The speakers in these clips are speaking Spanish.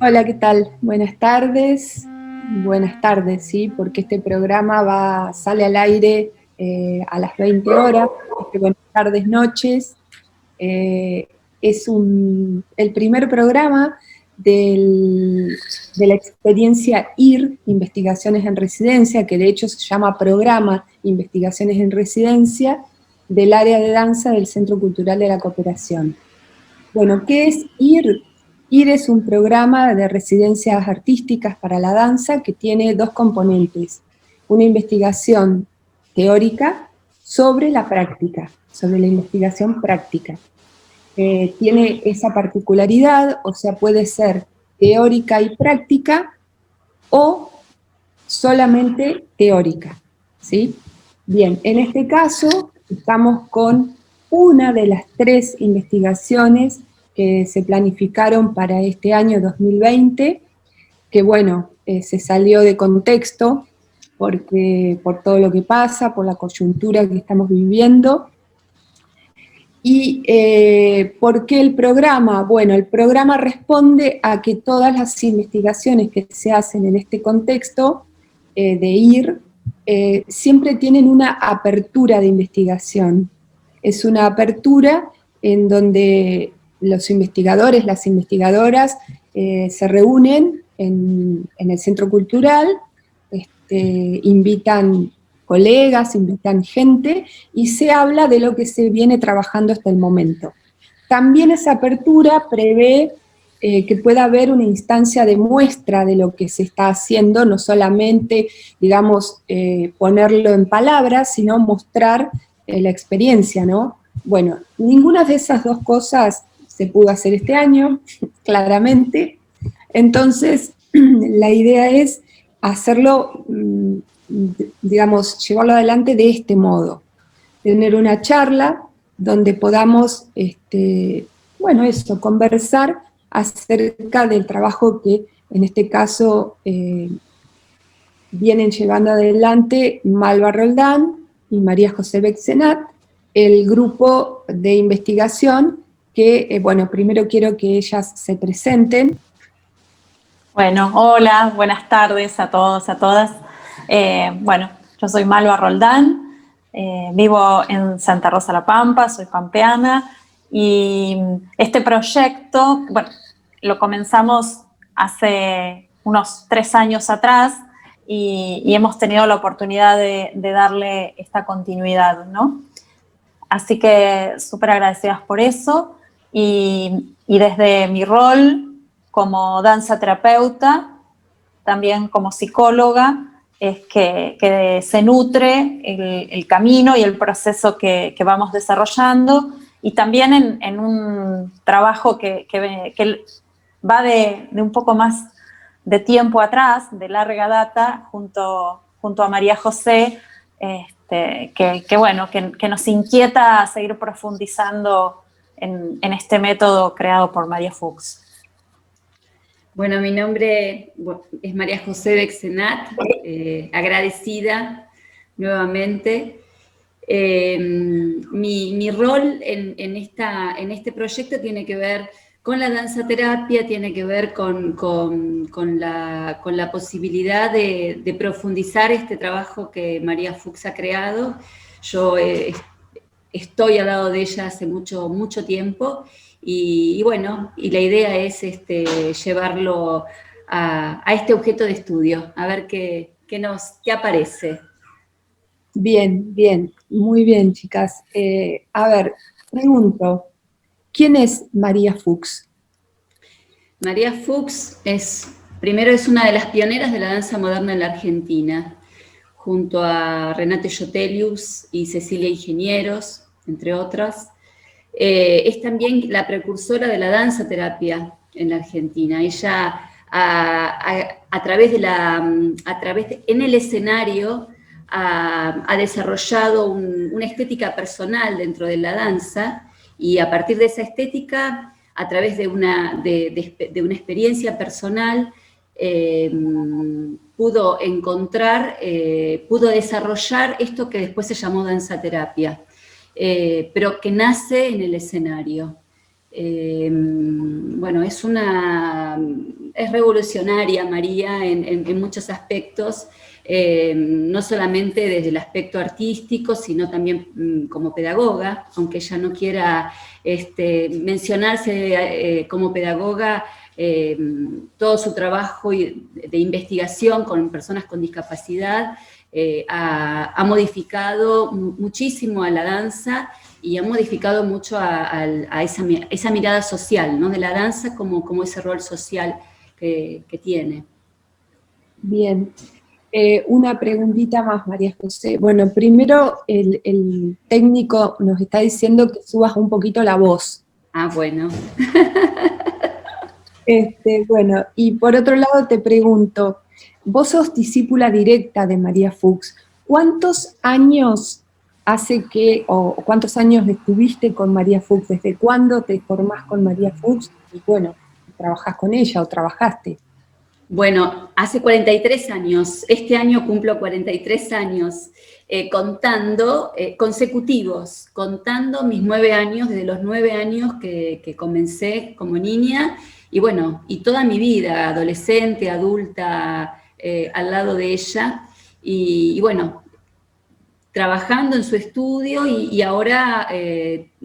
Hola, ¿qué tal? Buenas tardes. Buenas tardes, sí, porque este programa sale al aire a las 20 horas. Buenas tardes, noches. Eh, el primer programa de la experiencia IR, Investigaciones en Residencia, que de hecho se llama Programa Investigaciones en Residencia, del área de danza del Centro Cultural de la Cooperación. Bueno, ¿qué es IR? IR es un programa de residencias artísticas para la danza que tiene dos componentes. Una investigación teórica sobre la práctica, sobre la investigación práctica. Tiene esa particularidad, o sea, puede ser teórica y práctica o solamente teórica, ¿sí? Bien, en este caso estamos con una de las tres investigaciones que se planificaron para este año 2020, que bueno, se salió de contexto por todo lo que pasa, por la coyuntura que estamos viviendo. ¿Y por qué el programa? Bueno, el programa responde a que todas las investigaciones que se hacen en este contexto de IR siempre tienen una apertura de investigación. Es una apertura en donde los investigadores, las investigadoras se reúnen en el centro cultural, invitan colegas, invitan gente y se habla de lo que se viene trabajando hasta el momento. También esa apertura prevé que pueda haber una instancia de muestra de lo que se está haciendo, no solamente, digamos, ponerlo en palabras, sino mostrar la experiencia, ¿no? Bueno, ninguna de esas dos cosas se pudo hacer este año, claramente. Entonces, la idea es hacerlo, digamos, llevarlo adelante de este modo. Tener una charla donde podamos, bueno, eso, conversar acerca del trabajo que en este caso vienen llevando adelante Malva Roldán y María José Bexenat, el grupo de investigación que, bueno, primero quiero que ellas se presenten. Bueno, hola, buenas tardes a todos, a todas. Bueno, yo soy Malva Roldán, vivo en Santa Rosa La Pampa, soy pampeana, y este proyecto, bueno, lo comenzamos hace unos 3 años atrás y hemos tenido la oportunidad de darle esta continuidad, ¿no? Así que súper agradecidas por eso y desde mi rol como danza terapeuta, también como psicóloga, es que se nutre el camino y el proceso que vamos desarrollando y también en un trabajo que va de un poco más de tiempo atrás, de larga data, junto a María José, bueno, que nos inquieta a seguir profundizando en este método creado por María Fuchs. Bueno, mi nombre es María José Bexenat, agradecida nuevamente. Mi rol en este proyecto tiene que ver con la danza terapia, tiene que ver con la posibilidad de profundizar este trabajo que María Fuchs ha creado. Yo estoy al lado de ella hace mucho, mucho tiempo y bueno, y la idea es llevarlo a este objeto de estudio, a ver qué aparece. Bien, bien, muy bien, chicas. A ver, pregunto, ¿quién es María Fuchs? María Fuchs primero es una de las pioneras de la danza moderna en la Argentina, junto a Renate Yotelius y Cecilia Ingenieros, entre otras. Es también la precursora de la danza terapia en la Argentina. Ella, en el escenario, ha desarrollado una estética personal dentro de la danza y a partir de esa estética, a través de una experiencia personal, pudo desarrollar esto que después se llamó danza terapia. Pero que nace en el escenario. Bueno, es una Es revolucionaria, María, en muchos aspectos, no solamente desde el aspecto artístico, sino también como pedagoga, aunque ella no quiera mencionarse como pedagoga. Todo su trabajo de investigación con personas con discapacidad ha modificado muchísimo a la danza y ha modificado mucho a esa mirada social, ¿no? De la danza como ese rol social que tiene. Bien. Una preguntita más, María José. Bueno, primero el técnico nos está diciendo que subas un poquito la voz. Ah, bueno. Bueno, y por otro lado te pregunto, vos sos discípula directa de María Fuchs. ¿Cuántos años o cuántos años estuviste con María Fuchs? ¿Desde cuándo te formás con María Fuchs? Y bueno, ¿trabajás con ella o trabajaste? Bueno, hace 43 años, este año cumplo 43 años, consecutivos, contando mis 9 años, desde los 9 años que comencé como niña, y bueno, y toda mi vida, adolescente, adulta, al lado de ella, y bueno, trabajando en su estudio y ahora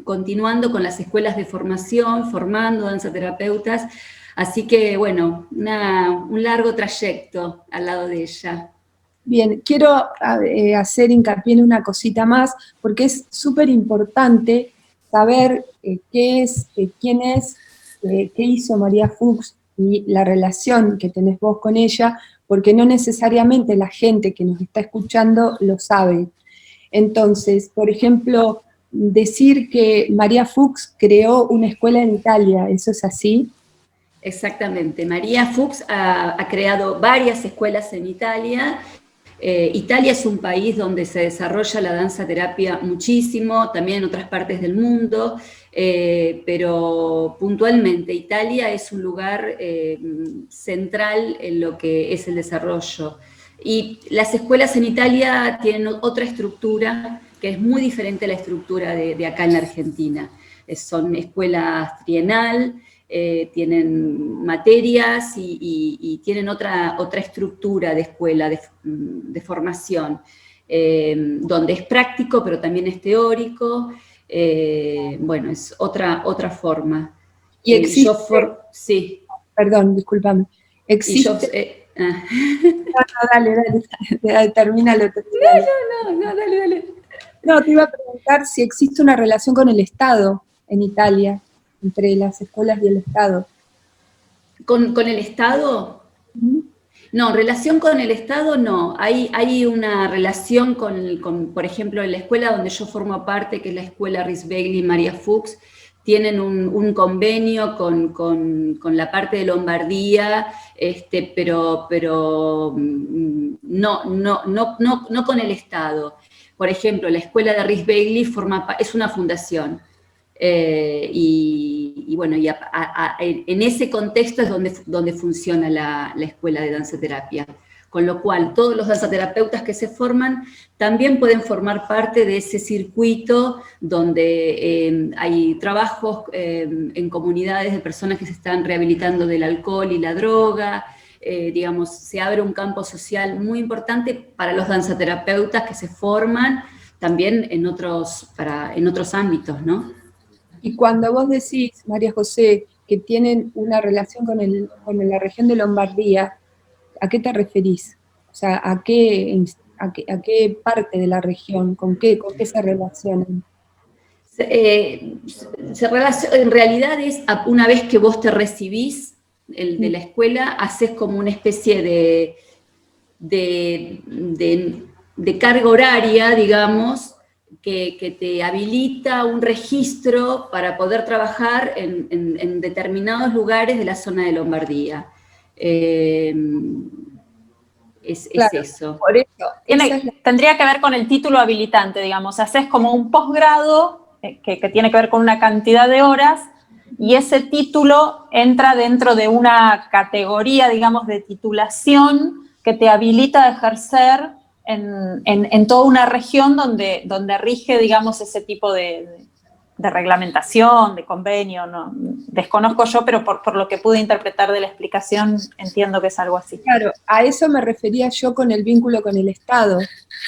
continuando con las escuelas de formación, formando danzaterapeutas. Así que, bueno, un largo trayecto al lado de ella. Bien, quiero hacer hincapié en una cosita más, porque es súper importante saber quién es, qué hizo María Fuchs y la relación que tenés vos con ella, porque no necesariamente la gente que nos está escuchando lo sabe. Entonces, por ejemplo, decir que María Fuchs creó una escuela en Italia, ¿eso es así? Exactamente. María Fuchs ha creado varias escuelas en Italia. Italia es un país donde se desarrolla la danza-terapia muchísimo, también en otras partes del mundo, pero puntualmente Italia es un lugar central en lo que es el desarrollo. Y las escuelas en Italia tienen otra estructura que es muy diferente a la estructura de acá en la Argentina. Son escuelas trienal, tienen materias y tienen otra estructura de escuela, de formación, donde es práctico, pero también es teórico. Bueno, es otra forma. Y existe, sí. Perdón, discúlpame. Existe... dale, termínalo. No, dale. No, te iba a preguntar si existe una relación con el Estado en Italia, entre las escuelas y el Estado. ¿Con el Estado? No, relación con el Estado no. Hay una relación con, por ejemplo, en la escuela donde yo formo parte, que es la escuela Risvegli María Fuchs, tienen un convenio con la parte de Lombardía, pero no con el Estado. Por ejemplo, la escuela de Risvegli es una fundación. Y bueno, en ese contexto es donde funciona la escuela de danzaterapia. Con lo cual, todos los danzaterapeutas que se forman también pueden formar parte de ese circuito donde hay trabajos en comunidades de personas que se están rehabilitando del alcohol y la droga. Digamos, se abre un campo social muy importante para los danzaterapeutas que se forman también en otros ámbitos, ¿no? Y cuando vos decís, María José, que tienen una relación con la región de Lombardía, ¿a qué te referís? O sea, ¿a qué parte de la región? ¿Con qué se relacionan? En realidad es una vez que vos te recibís de la escuela, haces como una especie de carga horaria, digamos, que te habilita un registro para poder trabajar en determinados lugares de la zona de Lombardía. Es eso. Por eso tendría que ver con el título habilitante, digamos. Haces como un posgrado que tiene que ver con una cantidad de horas y ese título entra dentro de una categoría, digamos, de titulación que te habilita a ejercer en toda una región donde rige, digamos, ese tipo de de reglamentación, de convenio, no, desconozco yo, pero por lo que pude interpretar de la explicación, entiendo que es algo así. Claro, a eso me refería yo con el vínculo con el Estado,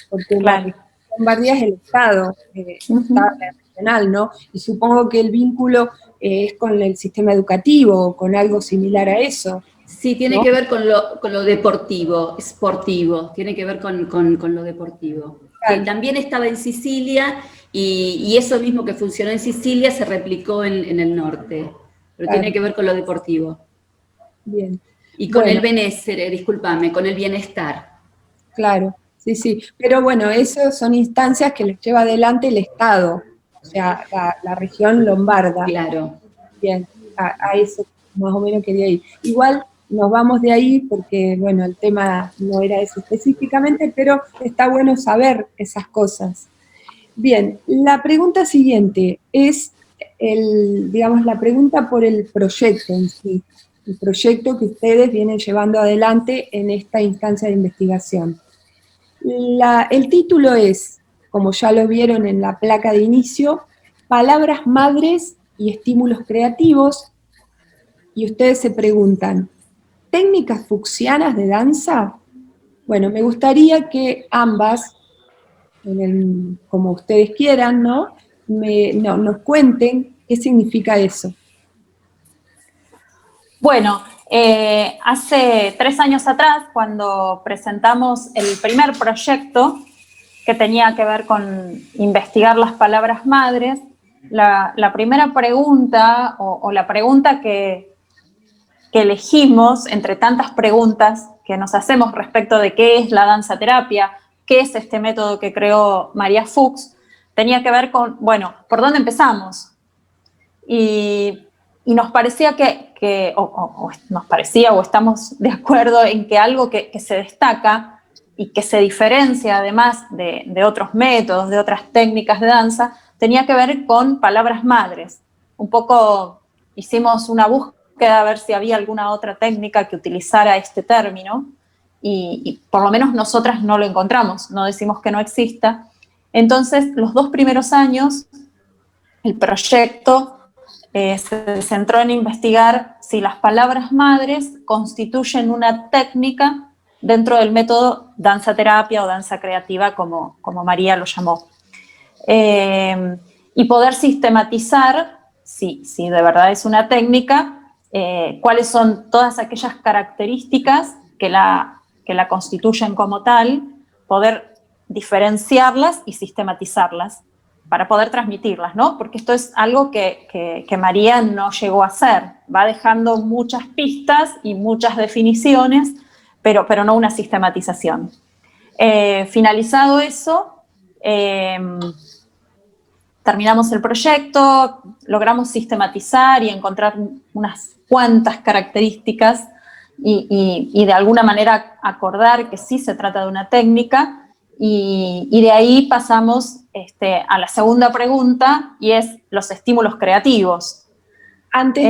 porque la Claro. región Lombardía es el Estado, Estado regional, ¿no? Y supongo que el vínculo es con el sistema educativo, con algo similar a eso. Sí, tiene ¿no? que ver con lo deportivo, sportivo, tiene que ver con lo deportivo. Claro. También estaba en Sicilia y eso mismo que funcionó en Sicilia se replicó en el norte, pero Claro. tiene que ver con lo deportivo. Bien. Y con el Bueno, benessere, discúlpame, con el bienestar. claro, sí, sí. Pero bueno, esas son instancias que les lleva adelante el Estado, o sea, la región lombarda. Claro. Bien, a eso más o menos quería ir. Igual nos vamos de ahí porque, bueno, el tema no era eso específicamente, pero está bueno saber esas cosas. Bien, la pregunta siguiente es, digamos, la pregunta por el proyecto en sí, el proyecto que ustedes vienen llevando adelante en esta instancia de investigación. El título es, como ya lo vieron en la placa de inicio, Palabras madres y estímulos creativos, y ustedes se preguntan, ¿técnicas fucsianas de danza? Bueno, me gustaría que ambas, como ustedes quieran, ¿no? Nos cuenten qué significa eso. Bueno, hace 3 años atrás, cuando presentamos el primer proyecto que tenía que ver con investigar las palabras madres, la primera pregunta o la pregunta que elegimos entre tantas preguntas que nos hacemos respecto de qué es la danza terapia, qué es este método que creó María Fuchs, tenía que ver con, bueno, ¿por dónde empezamos? Y nos parecía nos parecía o estamos de acuerdo en que algo que se destaca y que se diferencia además de otros métodos, de otras técnicas de danza, tenía que ver con palabras madres. Un poco hicimos una búsqueda a ver si había alguna otra técnica que utilizara este término y por lo menos nosotras no lo encontramos, no decimos que no exista. Entonces, los 2 primeros años, el proyecto se centró en investigar si las palabras madres constituyen una técnica dentro del método danza terapia o danza creativa, como María lo llamó. Y poder sistematizar, si de verdad es una técnica, cuáles son todas aquellas características que la constituyen como tal, poder diferenciarlas y sistematizarlas para poder transmitirlas, ¿no? Porque esto es algo que María no llegó a hacer. Va dejando muchas pistas y muchas definiciones, pero no una sistematización. Finalizado eso, terminamos el proyecto, logramos sistematizar y encontrar unas cuantas características y de alguna manera acordar que sí se trata de una técnica. Y de ahí pasamos a la segunda pregunta, y es los estímulos creativos. Antes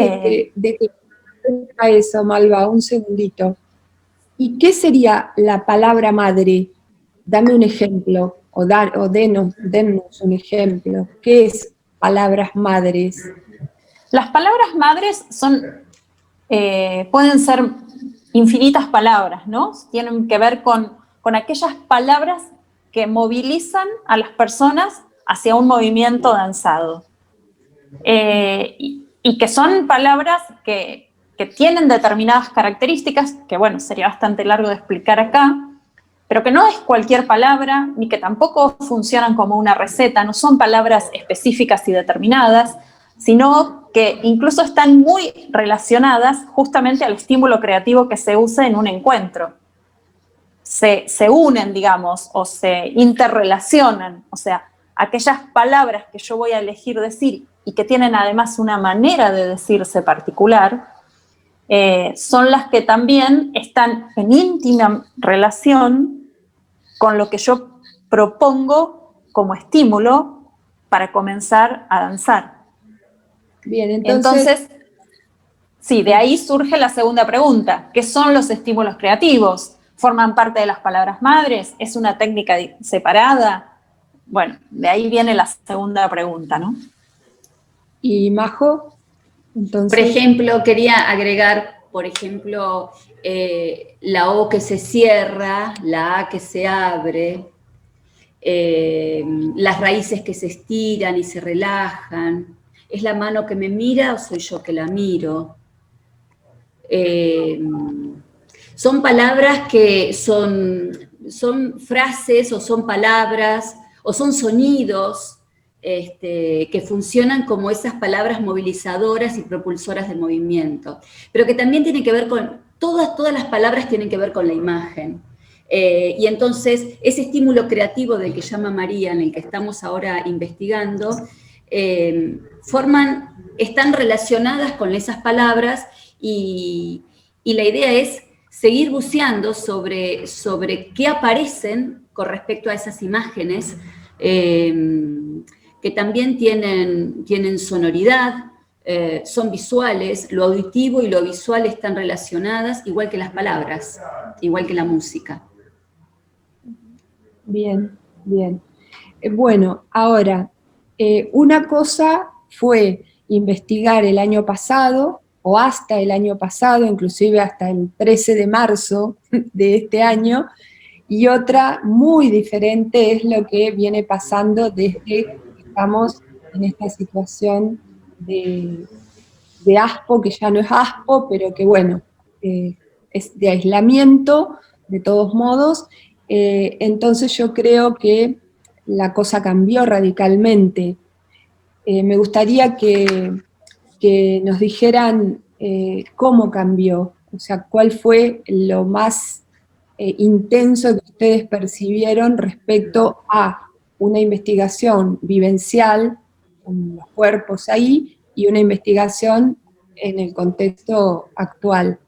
de que a eso, Malva, un segundito. ¿Y qué sería la palabra madre? Dame un ejemplo, o denos un ejemplo. ¿Qué es palabras madres? Las palabras madres pueden ser infinitas palabras, ¿no? Tienen que ver con aquellas palabras que movilizan a las personas hacia un movimiento danzado. Y que son palabras que tienen determinadas características, que bueno, sería bastante largo de explicar acá, pero que no es cualquier palabra, ni que tampoco funcionan como una receta, no son palabras específicas y determinadas, sino que incluso están muy relacionadas justamente al estímulo creativo que se usa en un encuentro. Se unen, digamos, o se interrelacionan, o sea, aquellas palabras que yo voy a elegir decir y que tienen además una manera de decirse particular, son las que también están en íntima relación con lo que yo propongo como estímulo para comenzar a danzar. Bien, entonces sí, de ahí surge la segunda pregunta, ¿qué son los estímulos creativos? ¿Forman parte de las palabras madres? ¿Es una técnica separada? Bueno, de ahí viene la segunda pregunta, ¿no? ¿Y Majo? Entonces, por ejemplo, quería agregar, por ejemplo, la O que se cierra, la A que se abre, las raíces que se estiran y se relajan. ¿Es la mano que me mira o soy yo que la miro? Son palabras que son frases o son palabras o son sonidos que funcionan como esas palabras movilizadoras y propulsoras del movimiento, pero que también tienen que ver con, todas las palabras tienen que ver con la imagen. Y entonces ese estímulo creativo del que llama María, en el que estamos ahora investigando, están relacionadas con esas palabras y la idea es seguir buceando sobre qué aparecen con respecto a esas imágenes, que también tienen sonoridad, son visuales, lo auditivo y lo visual están relacionadas, igual que las palabras, igual que la música. bien, bien. Bueno, ahora, una cosa fue investigar el año pasado, o hasta el año pasado, inclusive hasta el 13 de marzo de este año, y otra muy diferente es lo que viene pasando desde que estamos en esta situación de ASPO, que ya no es ASPO, pero que bueno, es de aislamiento, de todos modos. Entonces yo creo que la cosa cambió radicalmente. Me gustaría que nos dijeran cómo cambió, o sea, cuál fue lo más intenso que ustedes percibieron respecto a una investigación vivencial, con los cuerpos ahí, y una investigación en el contexto actual.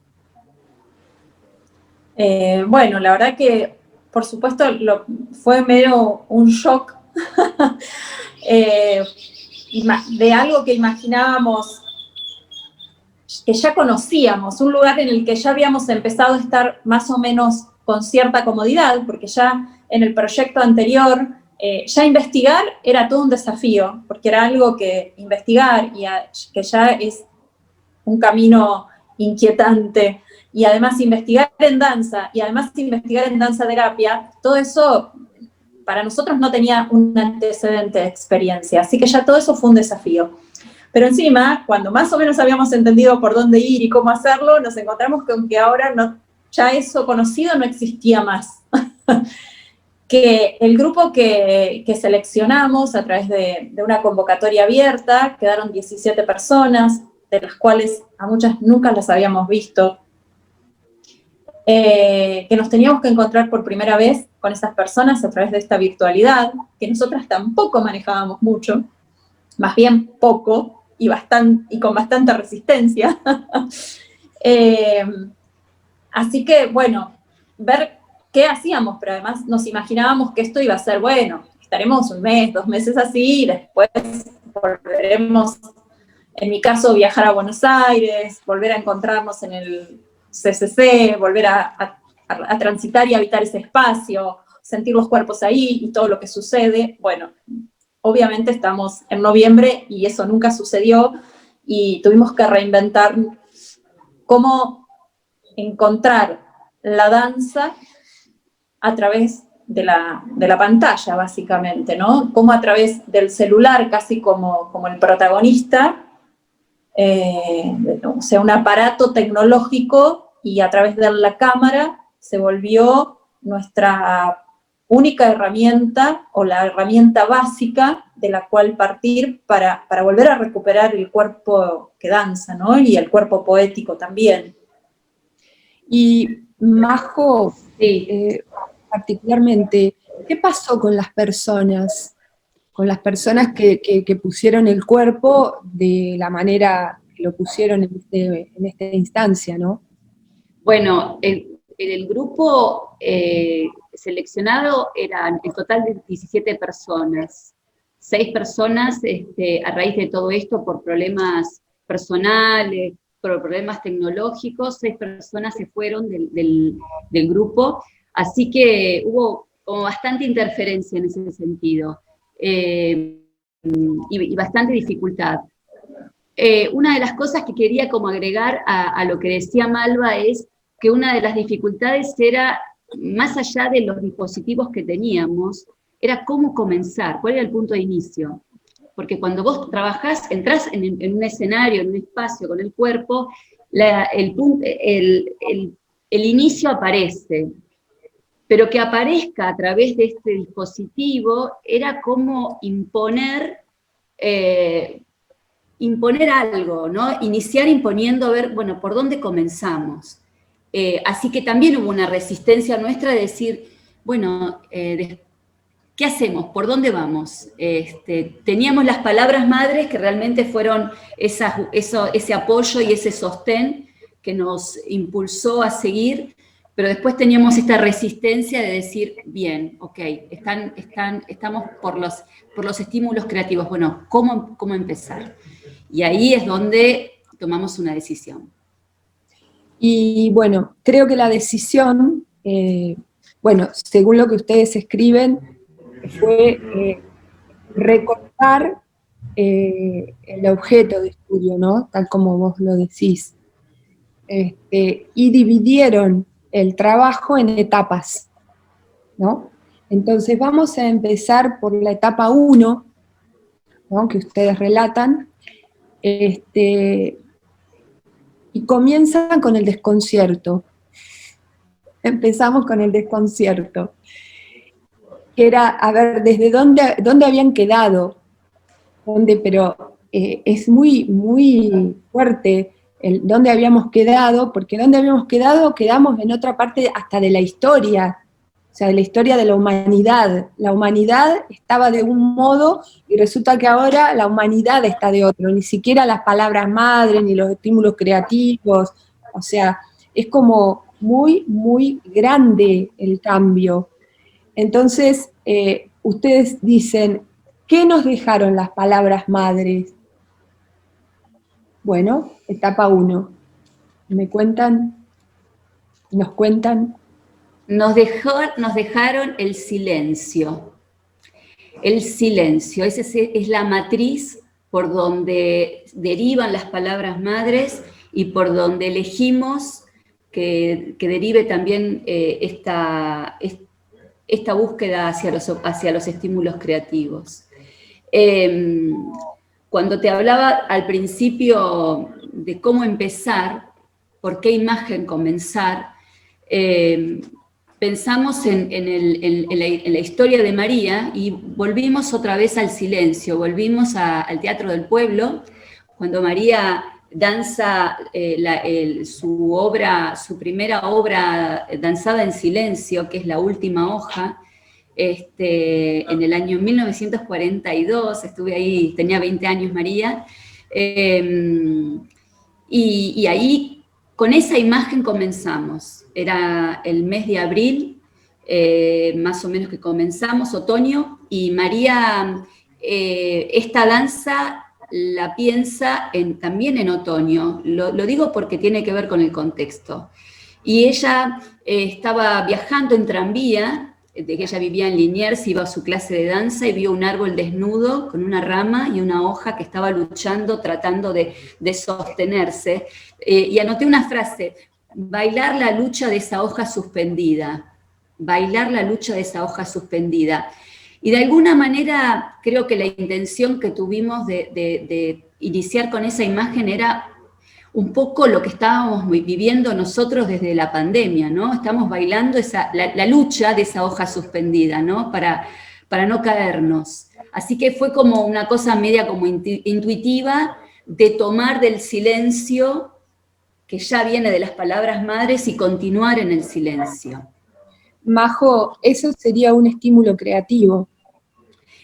Bueno, la verdad que, por supuesto, fue medio un shock de algo que imaginábamos, que ya conocíamos, un lugar en el que ya habíamos empezado a estar más o menos con cierta comodidad, porque ya en el proyecto anterior, ya investigar era todo un desafío, porque era algo que investigar y que ya es un camino inquietante, y además investigar en danza, y además investigar en danza terapia, todo eso para nosotros no tenía un antecedente de experiencia, así que ya todo eso fue un desafío. Pero encima, cuando más o menos habíamos entendido por dónde ir y cómo hacerlo, nos encontramos con que ahora ya eso conocido no existía más. Que el grupo que seleccionamos a través de una convocatoria abierta, quedaron 17 personas, de las cuales a muchas nunca las habíamos visto, que nos teníamos que encontrar por primera vez con esas personas a través de esta virtualidad, que nosotras tampoco manejábamos mucho, más bien poco, y con bastante resistencia. Así que, bueno, ver qué hacíamos, pero además nos imaginábamos que esto iba a ser, bueno, estaremos un mes, 2 meses así, y después volveremos, en mi caso, viajar a Buenos Aires, volver a encontrarnos en el CCC, volver a transitar y habitar ese espacio, sentir los cuerpos ahí y todo lo que sucede. Bueno, obviamente estamos en noviembre y eso nunca sucedió y tuvimos que reinventar cómo encontrar la danza a través de la pantalla, básicamente, ¿no? Cómo a través del celular, casi como el protagonista, o sea, un aparato tecnológico, y a través de la cámara se volvió nuestra única herramienta, o la herramienta básica de la cual partir para volver a recuperar el cuerpo que danza, ¿no? Y el cuerpo poético también. Y Majo, sí, particularmente, ¿qué pasó con las personas? Con las personas que pusieron el cuerpo de la manera que lo pusieron en esta instancia, ¿no? Bueno, el grupo seleccionado eran en total de 17 personas. 6 personas, a raíz de todo esto, por problemas personales, por problemas tecnológicos, 6 personas se fueron del grupo, así que hubo como bastante interferencia en ese sentido, y bastante dificultad. una de las cosas que quería como agregar a lo que decía Malva es que una de las dificultades era, más allá de los dispositivos que teníamos, era cómo comenzar, cuál era el punto de inicio. Porque cuando vos trabajás, entrás en un escenario, en un espacio con el cuerpo, el inicio aparece. Pero que aparezca a través de este dispositivo era como imponer algo, ¿no? Iniciar imponiendo, a ver, bueno, ¿por dónde comenzamos? Así que también hubo una resistencia nuestra de decir, bueno, ¿qué hacemos? ¿Por dónde vamos? Teníamos las palabras madres que realmente fueron ese apoyo y ese sostén que nos impulsó a seguir, pero después teníamos esta resistencia de decir, bien, ok, estamos por los estímulos creativos. Bueno, ¿cómo empezar? Y ahí es donde tomamos una decisión. Y bueno, creo que la decisión, bueno, según lo que ustedes escriben, fue recortar el objeto de estudio, ¿no? Tal como vos lo decís. Y dividieron el trabajo en etapas, ¿no? Entonces vamos a empezar por la etapa 1, ¿no? Que ustedes relatan, y comienzan con el desconcierto. Empezamos con el desconcierto, que era, a ver, desde dónde habían quedado, pero es muy, muy fuerte dónde habíamos quedado, porque dónde habíamos quedado, quedamos en otra parte hasta de la historia, o sea, de la historia de la humanidad. La humanidad estaba de un modo y resulta que ahora la humanidad está de otro, ni siquiera las palabras madre, ni los estímulos creativos, o sea, es como muy, muy grande el cambio. Entonces, ustedes dicen, ¿qué nos dejaron las palabras madres? Bueno, etapa 1. ¿Me cuentan? ¿Nos cuentan? Nos dejaron el silencio. El silencio, esa es la matriz por donde derivan las palabras madres y por donde elegimos que derive también esta búsqueda hacia los estímulos creativos. Cuando te hablaba al principio de cómo empezar, por qué imagen comenzar, pensamos en la historia de María y volvimos otra vez al silencio, volvimos al Teatro del Pueblo, cuando María danza su primera obra danzada en silencio, que es La Última Hoja, en el año 1942, estuve ahí, tenía 20 años María, y ahí con esa imagen comenzamos. Era el mes de abril, más o menos que comenzamos, otoño, y María esta danza la piensa también en otoño. Lo digo porque tiene que ver con el contexto. Y ella estaba viajando en tranvía, de que ella vivía en Liniers, iba a su clase de danza y vio un árbol desnudo con una rama y una hoja que estaba luchando, tratando de sostenerse. Y anoté una frase: bailar la lucha de esa hoja suspendida, bailar la lucha de esa hoja suspendida. Y de alguna manera creo que la intención que tuvimos de iniciar con esa imagen era un poco lo que estábamos viviendo nosotros desde la pandemia, ¿no? Estamos bailando la lucha de esa hoja suspendida, ¿no? Para no caernos. Así que fue como una cosa media como intuitiva de tomar del silencio que ya viene de las palabras madres y continuar en el silencio. Majo, eso sería un estímulo creativo.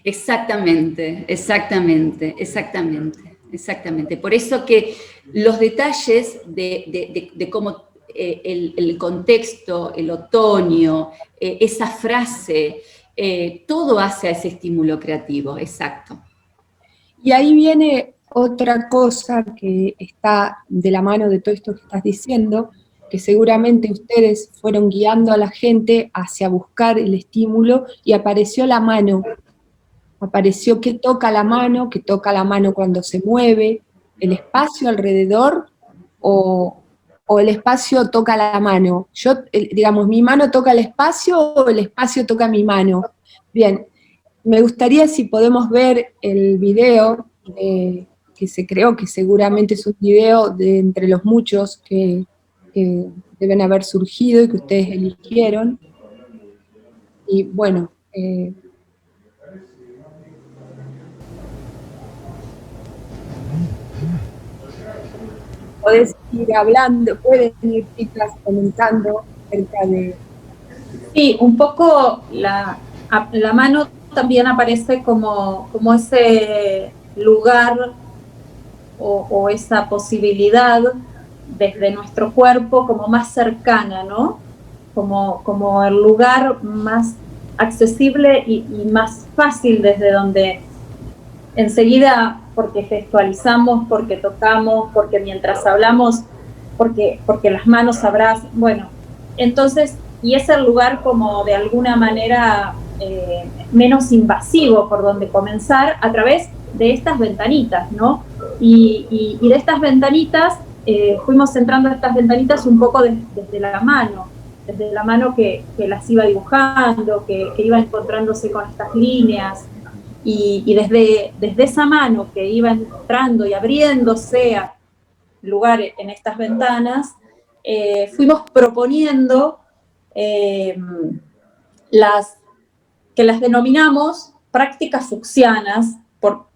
Exactamente, exactamente, exactamente. Exactamente, por eso que los detalles de cómo el contexto, el otoño, esa frase, todo hace a ese estímulo creativo, exacto. Y ahí viene otra cosa que está de la mano de todo esto que estás diciendo, que seguramente ustedes fueron guiando a la gente hacia buscar el estímulo y apareció la mano. Apareció que toca la mano cuando se mueve, el espacio alrededor o el espacio toca la mano. Yo, digamos, mi mano toca el espacio o el espacio toca mi mano. Bien, me gustaría si podemos ver el video que se creó, que seguramente es un video de entre los muchos que deben haber surgido y que ustedes eligieron. Y bueno, podés ir hablando, pueden ir chicas comentando acerca de... Sí, un poco la mano también aparece como ese lugar o esa posibilidad desde nuestro cuerpo como más cercana, ¿no? Como el lugar más accesible y más fácil desde donde enseguida, porque gestualizamos, porque tocamos, porque mientras hablamos, porque las manos abrazan, bueno, entonces, y es el lugar como de alguna manera menos invasivo por donde comenzar a través de estas ventanitas, ¿no? Y de estas ventanitas, fuimos entrando a estas ventanitas un poco desde la mano que las iba dibujando, que iba encontrándose con estas líneas, y desde esa mano que iba entrando y abriéndose a lugar en estas ventanas, fuimos proponiendo que las denominamos prácticas fucsianas, por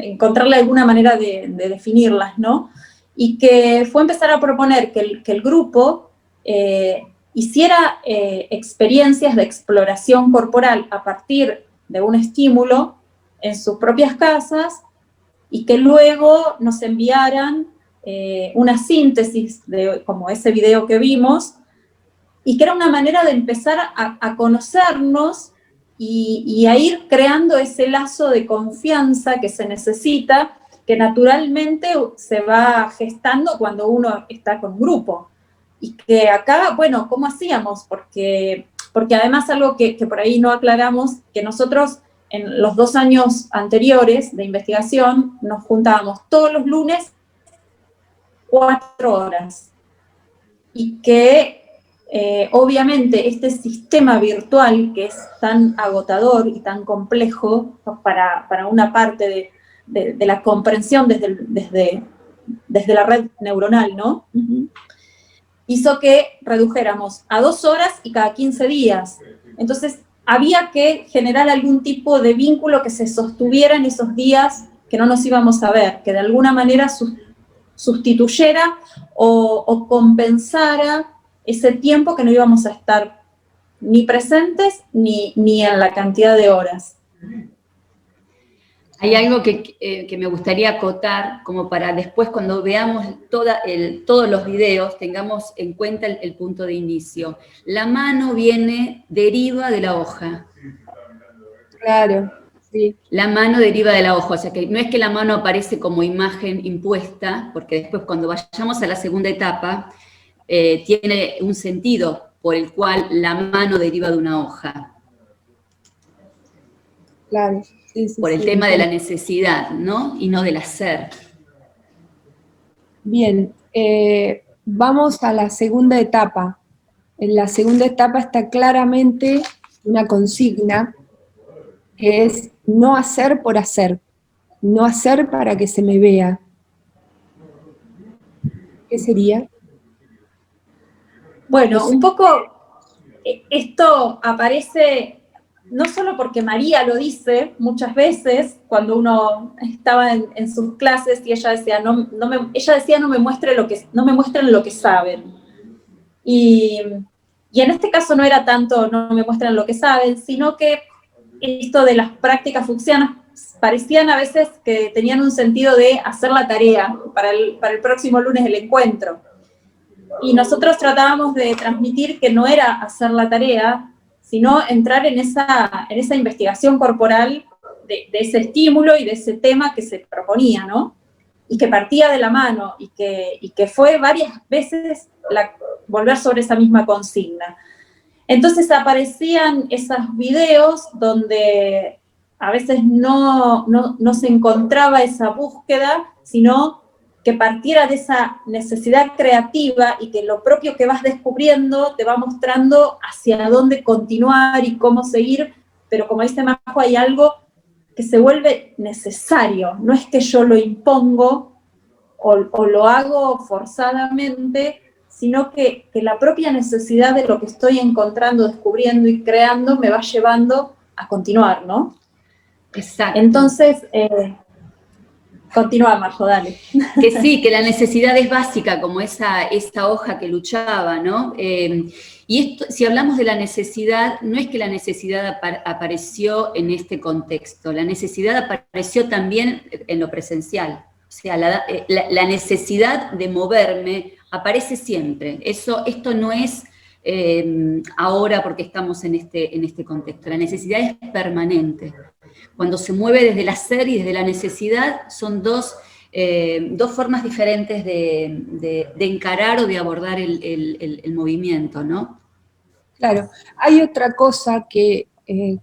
encontrarle alguna manera de definirlas, ¿no? Y que fue empezar a proponer que el grupo hiciera experiencias de exploración corporal a partir de un estímulo en sus propias casas y que luego nos enviaran una síntesis de como ese video que vimos, y que era una manera de empezar a conocernos y a ir creando ese lazo de confianza que se necesita, que naturalmente se va gestando cuando uno está con un grupo. Y que acá, bueno, ¿cómo hacíamos? Porque además algo que por ahí no aclaramos, que nosotros en los 2 años anteriores de investigación nos juntábamos todos los lunes 4 horas. Y que obviamente este sistema virtual que es tan agotador y tan complejo para una parte de la comprensión desde la red neuronal, ¿no? Uh-huh. Hizo que redujéramos a 2 horas y cada 15 días. Entonces, había que generar algún tipo de vínculo que se sostuviera en esos días que no nos íbamos a ver, que de alguna manera sustituyera o compensara ese tiempo que no íbamos a estar ni presentes ni en la cantidad de horas. Hay algo que me gustaría acotar, como para después cuando veamos todos los videos, tengamos en cuenta el punto de inicio. La mano deriva de la hoja. Claro, sí. La mano deriva de la hoja, o sea que no es que la mano aparece como imagen impuesta, porque después cuando vayamos a la segunda etapa, tiene un sentido por el cual la mano deriva de una hoja. Claro. Sí, por el tema de la necesidad, ¿no? Y no del hacer. Bien, vamos a la segunda etapa. En la segunda etapa está claramente una consigna que es no hacer por hacer, no hacer para que se me vea. ¿Qué sería? Bueno, un poco esto aparece no solo porque María lo dice muchas veces, cuando uno estaba en sus clases y ella decía, no me muestren lo que saben. Y en este caso no era tanto no me muestran lo que saben, sino que esto de las prácticas fucsianas parecían a veces que tenían un sentido de hacer la tarea para el próximo lunes del encuentro. Y nosotros tratábamos de transmitir que no era hacer la tarea, sino entrar en esa investigación corporal de ese estímulo y de ese tema que se proponía, ¿no? Y que partía de la mano, y que fue varias veces volver sobre esa misma consigna. Entonces aparecían esos videos donde a veces no se encontraba esa búsqueda, sino que partiera de esa necesidad creativa y que lo propio que vas descubriendo te va mostrando hacia dónde continuar y cómo seguir, pero como dice Majo, hay algo que se vuelve necesario, no es que yo lo impongo o lo hago forzadamente, sino que la propia necesidad de lo que estoy encontrando, descubriendo y creando me va llevando a continuar, ¿no? Exacto. Entonces, continúa, Majo, dale. Que sí, que la necesidad es básica, como esa hoja que luchaba, ¿no? Y esto, si hablamos de la necesidad, no es que la necesidad apareció en este contexto, la necesidad apareció también en lo presencial. O sea, la necesidad de moverme aparece siempre. Esto no es ahora porque estamos en este contexto. La necesidad es permanente. Cuando se mueve desde el hacer y desde la necesidad, son dos formas diferentes de encarar o de abordar el movimiento, ¿no? Claro, hay otra cosa que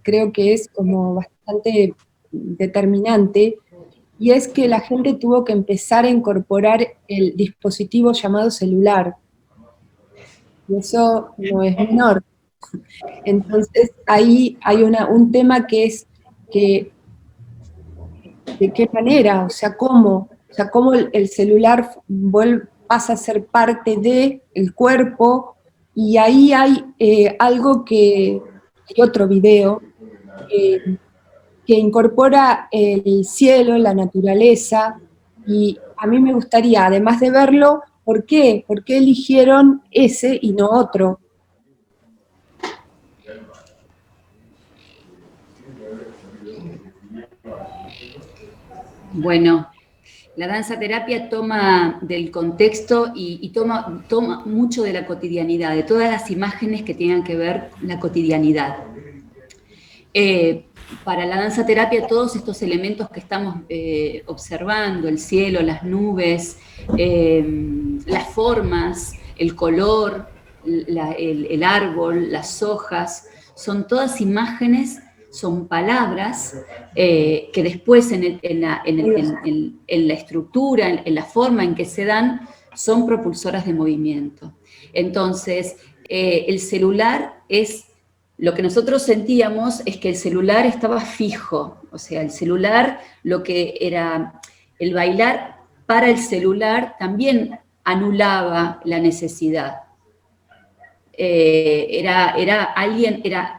creo que es como bastante determinante, y es que la gente tuvo que empezar a incorporar el dispositivo llamado celular, y eso no es menor. Entonces, ahí hay un tema que es que, ¿de qué manera? O sea, ¿cómo? O sea, ¿cómo el celular pasa a ser parte del cuerpo? Y ahí hay algo hay otro video, eh, que incorpora el cielo, la naturaleza, y a mí me gustaría, además de verlo, ¿por qué? ¿Por qué eligieron ese y no otro? Bueno, la danza terapia toma del contexto y toma mucho de la cotidianidad, de todas las imágenes que tengan que ver con la cotidianidad. Para la danza terapia, todos estos elementos que estamos observando, el cielo, las nubes, las formas, el color, el árbol, las hojas, son todas imágenes, son palabras que después en la estructura, en la forma en que se dan, son propulsoras de movimiento. Entonces, el celular es... Lo que nosotros sentíamos es que el celular estaba fijo, o sea, el celular, lo que era el bailar para el celular también anulaba la necesidad. Era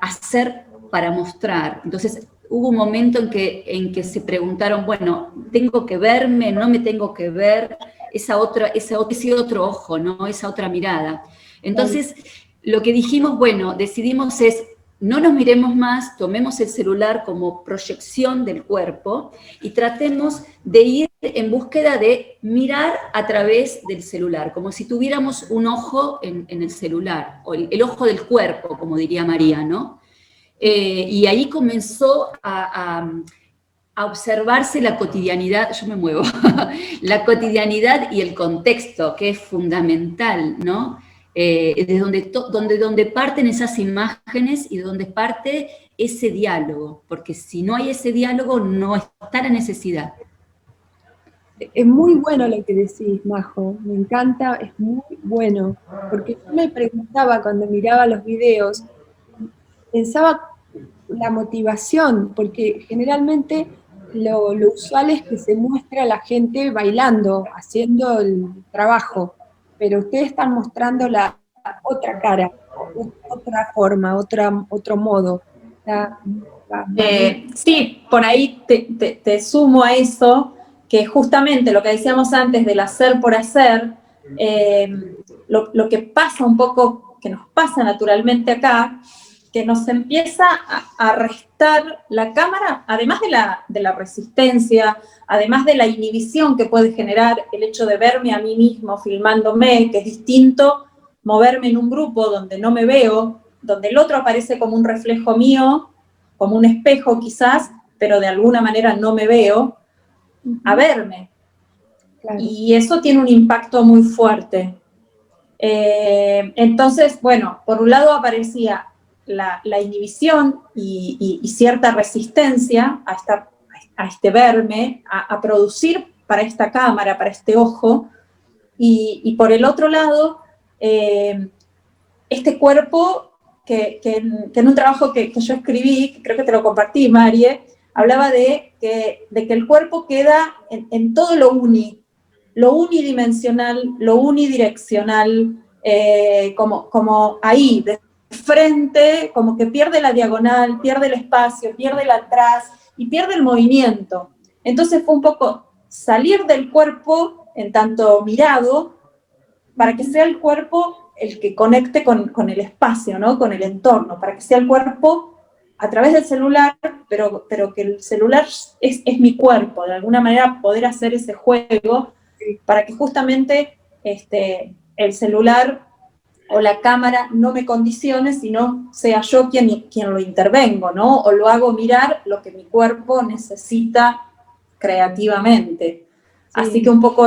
hacer para mostrar. Entonces hubo un momento en que se preguntaron, bueno, ¿tengo que verme? ¿No me tengo que ver? Ese otro ojo, ¿no? Esa otra mirada. Entonces, lo que dijimos, bueno, decidimos es, no nos miremos más, tomemos el celular como proyección del cuerpo y tratemos de ir en búsqueda de mirar a través del celular, como si tuviéramos un ojo en el celular, o el ojo del cuerpo, como diría María, ¿no? Y ahí comenzó a observarse la cotidianidad, yo me muevo, la cotidianidad y el contexto, que es fundamental, ¿no? Desde donde parten esas imágenes y donde parte ese diálogo, porque si no hay ese diálogo, no está la necesidad. Es muy bueno lo que decís, Majo, me encanta, es muy bueno, porque yo me preguntaba cuando miraba los videos, pensaba la motivación, porque generalmente lo usual es que se muestra a la gente bailando, haciendo el trabajo, pero ustedes están mostrando la otra cara, otra forma, otro modo. Sí, por ahí te sumo a eso, que justamente lo que decíamos antes del hacer por hacer, lo que pasa un poco, que nos pasa naturalmente acá, que nos empieza a restar la cámara, además de la resistencia, además de la inhibición que puede generar el hecho de verme a mí mismo filmándome, que es distinto moverme en un grupo donde no me veo, donde el otro aparece como un reflejo mío, como un espejo quizás, pero de alguna manera no me veo, a verme. Claro. Y eso tiene un impacto muy fuerte. Entonces, bueno, por un lado aparecía la inhibición y cierta resistencia a este verme, a producir para esta cámara, para este ojo, y por el otro lado, este cuerpo que en un trabajo que yo escribí, que creo que te lo compartí, Marie, hablaba de que el cuerpo queda en todo lo unidimensional, lo unidireccional, como ahí, de frente, como que pierde la diagonal, pierde el espacio, pierde el atrás y pierde el movimiento. Entonces fue un poco salir del cuerpo en tanto mirado, para que sea el cuerpo el que conecte con el espacio, ¿no? Con el entorno, para que sea el cuerpo a través del celular, pero que el celular es mi cuerpo, de alguna manera poder hacer ese juego, para que justamente el celular o la cámara no me condicione, sino sea yo quien lo intervengo, ¿no? O lo hago mirar lo que mi cuerpo necesita creativamente. Sí. Así que un poco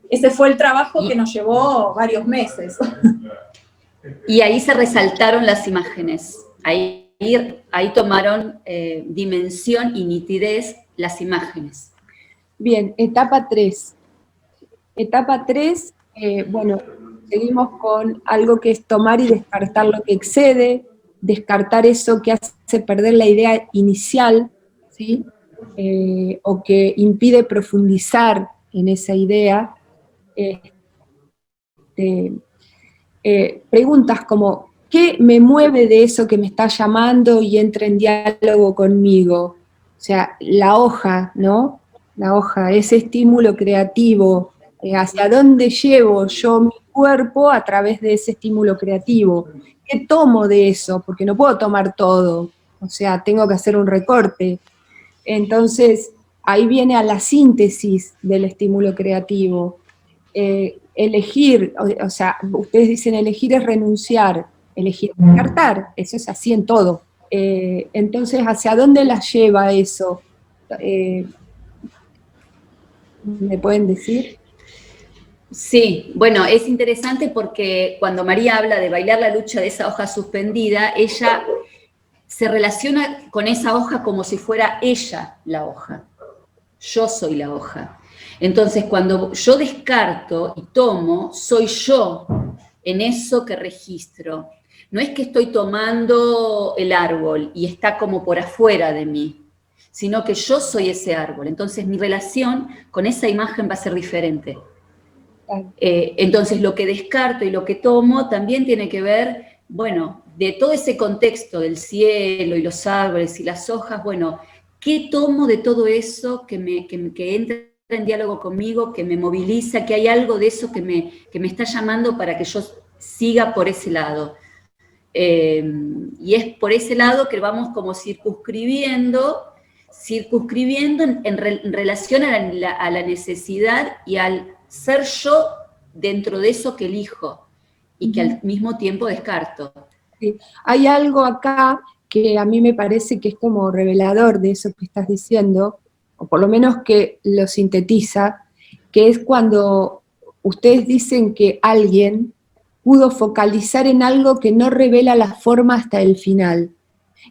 ese fue el trabajo que nos llevó varios meses. Y ahí se resaltaron las imágenes. Ahí tomaron dimensión y nitidez las imágenes. Bien, etapa 3. Etapa 3, bueno, seguimos con algo que es tomar y descartar lo que excede, descartar eso que hace perder la idea inicial, ¿sí? O que impide profundizar en esa idea. Preguntas como, ¿qué me mueve de eso que me está llamando y entra en diálogo conmigo? O sea, la hoja, ¿no? La hoja, ese estímulo creativo, hacia dónde llevo yo mi cuerpo a través de ese estímulo creativo. ¿Qué tomo de eso? Porque no puedo tomar todo, o sea, tengo que hacer un recorte. Entonces, ahí viene a la síntesis del estímulo creativo. Elegir, o sea, ustedes dicen elegir es renunciar, elegir es descartar, eso es así en todo. Entonces, ¿hacia dónde las lleva eso? ¿Me pueden decir? Sí, bueno, es interesante porque cuando María habla de bailar la lucha de esa hoja suspendida, ella se relaciona con esa hoja como si fuera ella la hoja. Yo soy la hoja. Entonces, cuando yo descarto y tomo, soy yo en eso que registro. No es que estoy tomando el árbol y está como por afuera de mí, sino que yo soy ese árbol. Entonces, mi relación con esa imagen va a ser diferente. Entonces, lo que descarto y lo que tomo también tiene que ver, bueno, de todo ese contexto del cielo y los árboles y las hojas, bueno, ¿qué tomo de todo eso que entra en diálogo conmigo, que me moviliza, que hay algo de eso que me está llamando para que yo siga por ese lado? Y es por ese lado que vamos como circunscribiendo en relación a la necesidad y al ser yo dentro de eso que elijo y que al mismo tiempo descarto. Sí. Hay algo acá que a mí me parece que es como revelador de eso que estás diciendo, o por lo menos que lo sintetiza, que es cuando ustedes dicen que alguien pudo focalizar en algo que no revela la forma hasta el final.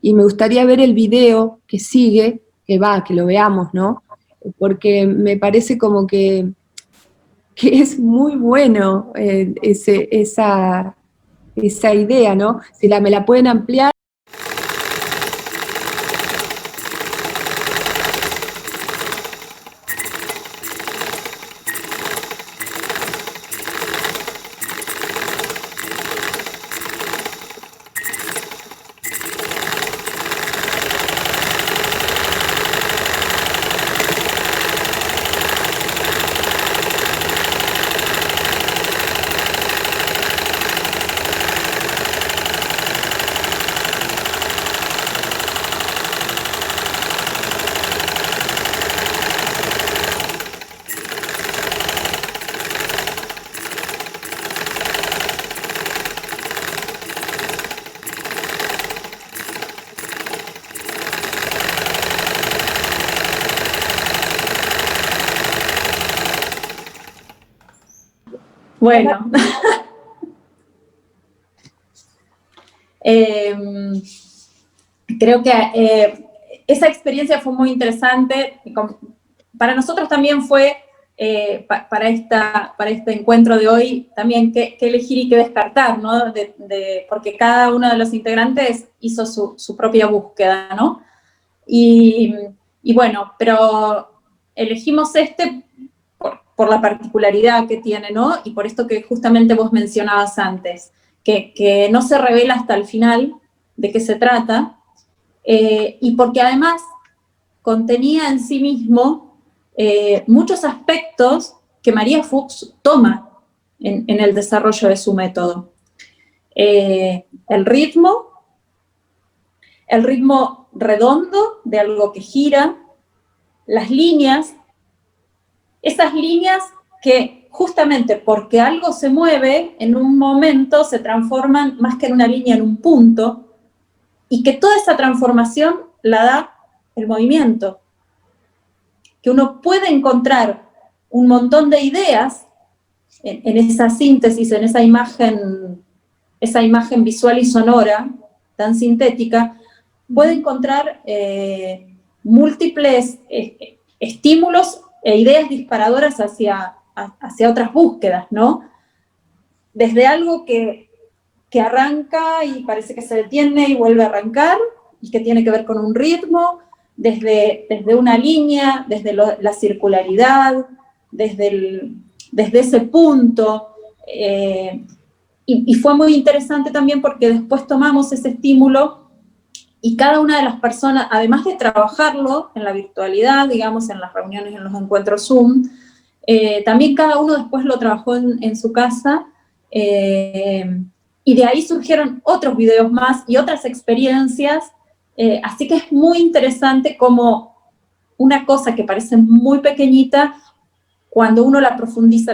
Y me gustaría ver el video que sigue, que lo veamos, ¿no? Porque me parece como que es muy bueno esa idea, ¿no? Si me la pueden ampliar. Bueno, creo que esa experiencia fue muy interesante. para nosotros también fue, para este encuentro de hoy, también qué elegir y qué descartar, ¿no? Porque cada uno de los integrantes hizo su propia búsqueda, ¿no? Y bueno, pero elegimos este por la particularidad que tiene, ¿no? Y por esto que justamente vos mencionabas antes, que no se revela hasta el final de qué se trata, y porque además contenía en sí mismo muchos aspectos que María Fuchs toma en el desarrollo de su método. El ritmo redondo de algo que gira, las líneas, esas líneas que justamente porque algo se mueve, en un momento se transforman más que en una línea, en un punto, y que toda esa transformación la da el movimiento. Que uno puede encontrar un montón de ideas en esa síntesis, en esa imagen visual y sonora, tan sintética, puede encontrar múltiples estímulos e ideas disparadoras hacia otras búsquedas, ¿no? Desde algo que arranca y parece que se detiene y vuelve a arrancar, y que tiene que ver con un ritmo, desde una línea, desde la circularidad, desde ese punto. Y fue muy interesante también porque después tomamos ese estímulo y cada una de las personas, además de trabajarlo en la virtualidad, digamos, en las reuniones, en los encuentros Zoom, también cada uno después lo trabajó en su casa, y de ahí surgieron otros videos más y otras experiencias, así que es muy interesante cómo una cosa que parece muy pequeñita, cuando uno la profundiza,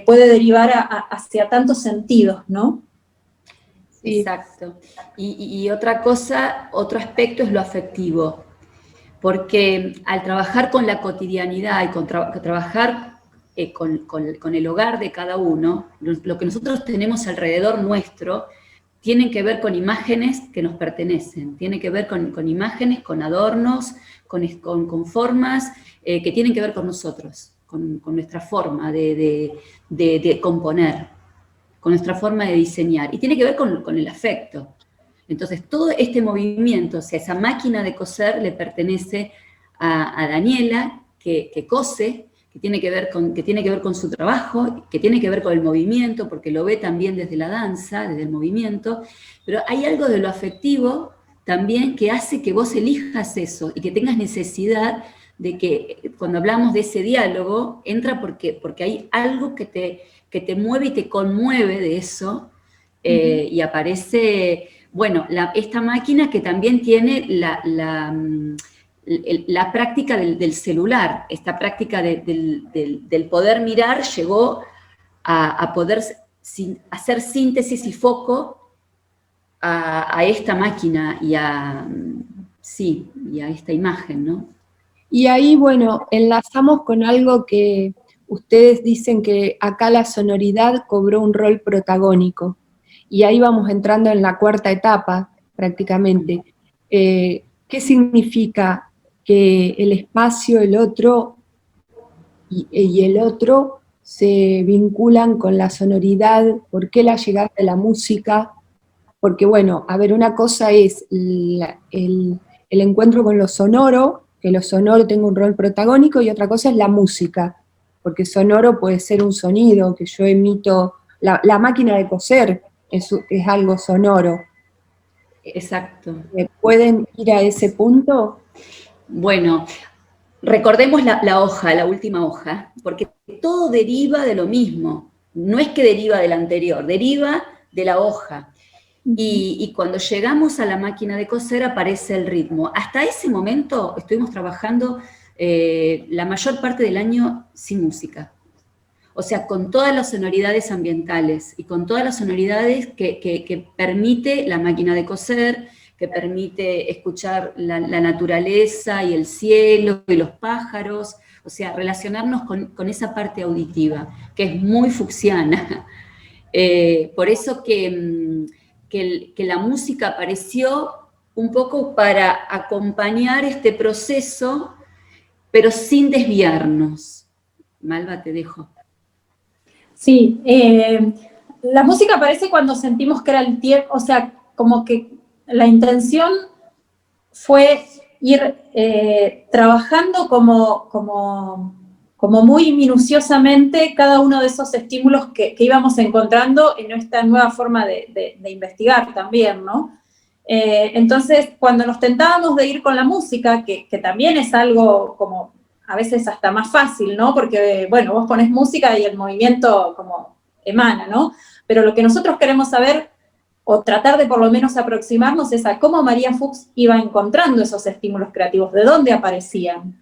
puede derivar hacia tantos sentidos, ¿no? Sí. Exacto. Y otra cosa, otro aspecto es lo afectivo, porque al trabajar con la cotidianidad y trabajar con el hogar de cada uno, lo que nosotros tenemos alrededor nuestro, tienen que ver con imágenes que nos pertenecen, tiene que ver con imágenes, con adornos, con formas que tienen que ver con nosotros, con nuestra forma de componer, con nuestra forma de diseñar, y tiene que ver con el afecto. Entonces, todo este movimiento, o sea, esa máquina de coser le pertenece a Daniela, que cose, que tiene que ver con su trabajo, que tiene que ver con el movimiento, porque lo ve también desde la danza, desde el movimiento, pero hay algo de lo afectivo también que hace que vos elijas eso y que tengas necesidad de que, cuando hablamos de ese diálogo, entra porque hay algo que te mueve y te conmueve de eso, y aparece, bueno, esta máquina que también tiene la práctica del celular, esta práctica del poder mirar, llegó a poder hacer síntesis y foco a esta máquina y a esta imagen, ¿no? Y ahí, bueno, enlazamos con algo que ustedes dicen que acá la sonoridad cobró un rol protagónico. Y ahí vamos entrando en la cuarta etapa, prácticamente. ¿Qué significa que el espacio, el otro y el otro se vinculan con la sonoridad? ¿Por qué la llegada de la música? Porque, bueno, a ver, una cosa es el encuentro con lo sonoro, que lo sonoro tenga un rol protagónico, y otra cosa es la música, porque sonoro puede ser un sonido que yo emito, la máquina de coser es algo sonoro. Exacto. ¿Pueden ir a ese punto? Bueno, recordemos la hoja, la última hoja, porque todo deriva de lo mismo. No es que deriva del anterior, deriva de la hoja. Y cuando llegamos a la máquina de coser aparece el ritmo. Hasta ese momento estuvimos trabajando la mayor parte del año sin música. O sea, con todas las sonoridades ambientales y con todas las sonoridades que permite la máquina de coser, que permite escuchar la naturaleza y el cielo y los pájaros, o sea, relacionarnos con esa parte auditiva, que es muy fucsiana. Por eso que la música apareció un poco para acompañar este proceso pero sin desviarnos. Malva, te dejo. Sí, la música aparece cuando sentimos que era el tiempo, o sea, como que la intención fue ir trabajando como muy minuciosamente cada uno de esos estímulos que íbamos encontrando en esta nueva forma de investigar también, ¿no? Entonces, cuando nos tentábamos de ir con la música, que también es algo como a veces hasta más fácil, ¿no? Porque, bueno, vos ponés música y el movimiento como emana, ¿no? Pero lo que nosotros queremos saber, o tratar de por lo menos aproximarnos, es a cómo María Fuchs iba encontrando esos estímulos creativos, de dónde aparecían.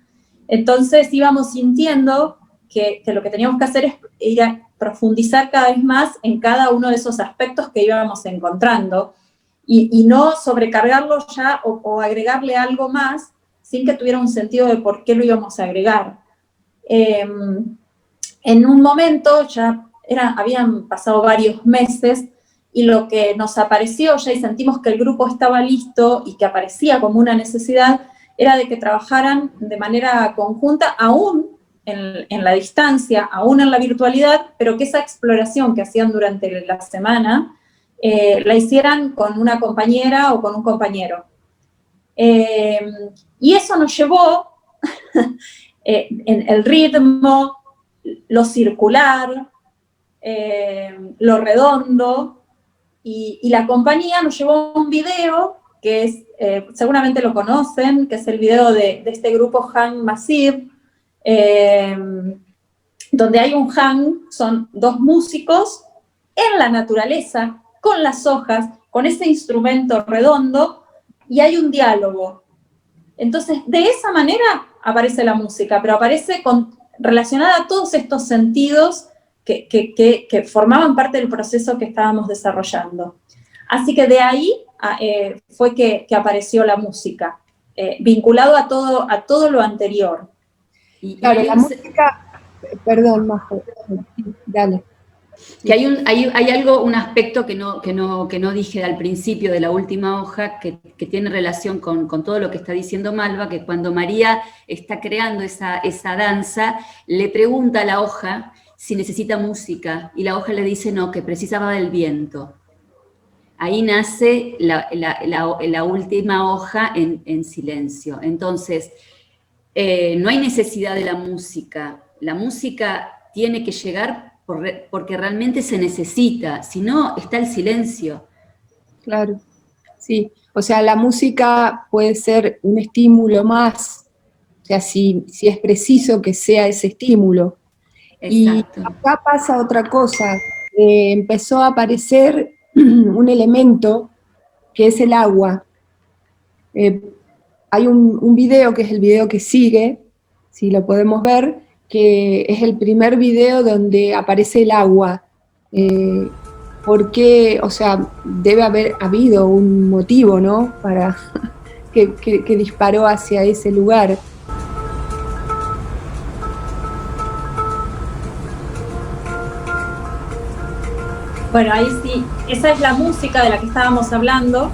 Entonces íbamos sintiendo que lo que teníamos que hacer es ir a profundizar cada vez más en cada uno de esos aspectos que íbamos encontrando, y no sobrecargarlo ya o agregarle algo más sin que tuviera un sentido de por qué lo íbamos a agregar. En un momento, ya habían pasado varios meses, y lo que nos apareció ya, y sentimos que el grupo estaba listo y que aparecía como una necesidad, era de que trabajaran de manera conjunta, aún en la distancia, aún en la virtualidad, pero que esa exploración que hacían durante la semana la hicieran con una compañera o con un compañero. Y eso nos llevó en el ritmo, lo circular, lo redondo, y la compañía nos llevó a un video que es, seguramente lo conocen, que es el video de este grupo Hang Massive, donde hay un hang, son dos músicos en la naturaleza, con las hojas, con ese instrumento redondo, y hay un diálogo. Entonces, de esa manera aparece la música, pero aparece relacionada a todos estos sentidos que formaban parte del proceso que estábamos desarrollando. Así que de ahí fue que apareció la música, vinculado a todo lo anterior. Claro, la música, perdón, Majo, dale. Que hay algo, un aspecto que no dije al principio de la última hoja, que tiene relación con todo lo que está diciendo Malva, que cuando María está creando esa danza, le pregunta a la hoja si necesita música, y la hoja le dice no, que precisaba del viento. Ahí nace la última hoja en silencio. Entonces, no hay necesidad de la música tiene que llegar porque realmente se necesita, si no, está el silencio. Claro, sí. O sea, la música puede ser un estímulo más, o sea, si es preciso que sea ese estímulo. Exacto. Y acá pasa otra cosa, empezó a aparecer un elemento que es el agua. Hay un video que es el video que sigue, si lo podemos ver, que es el primer video donde aparece el agua. Porque, o sea, debe haber habido un motivo, ¿no? Para que disparó hacia ese lugar. Bueno, ahí sí, esa es la música de la que estábamos hablando,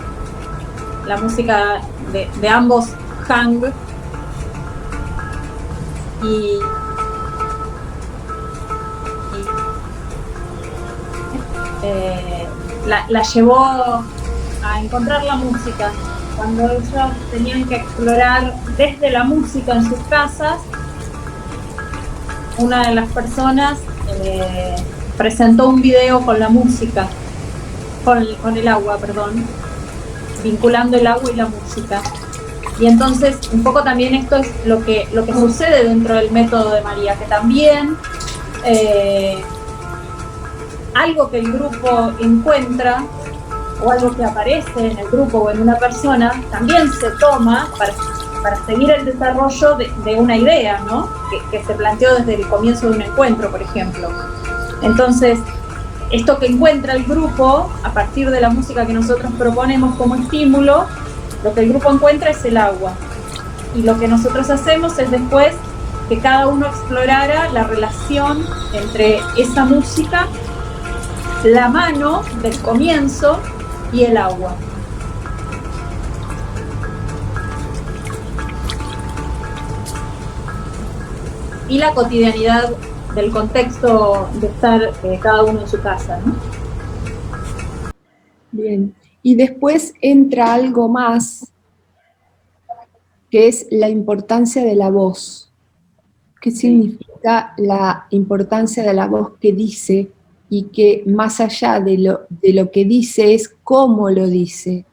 la música de ambos hang, y la llevó a encontrar la música. Cuando ellos tenían que explorar desde la música en sus casas, una de las personas presentó un video con la música, con el agua, perdón, vinculando el agua y la música. Y entonces, un poco también esto es lo que sucede dentro del método de María, que también algo que el grupo encuentra, o algo que aparece en el grupo o en una persona, también se toma para seguir el desarrollo de una idea, ¿no? Que se planteó desde el comienzo de un encuentro, por ejemplo. Entonces, esto que encuentra el grupo, a partir de la música que nosotros proponemos como estímulo, lo que el grupo encuentra es el agua. Y lo que nosotros hacemos es después que cada uno explorara la relación entre esa música, la mano del comienzo y el agua. y la cotidianidad del contexto de estar cada uno en su casa, ¿no? Bien, y después entra algo más, que es la importancia de la voz. ¿Qué significa la importancia de la voz que dice y que más allá de lo que dice es cómo lo dice?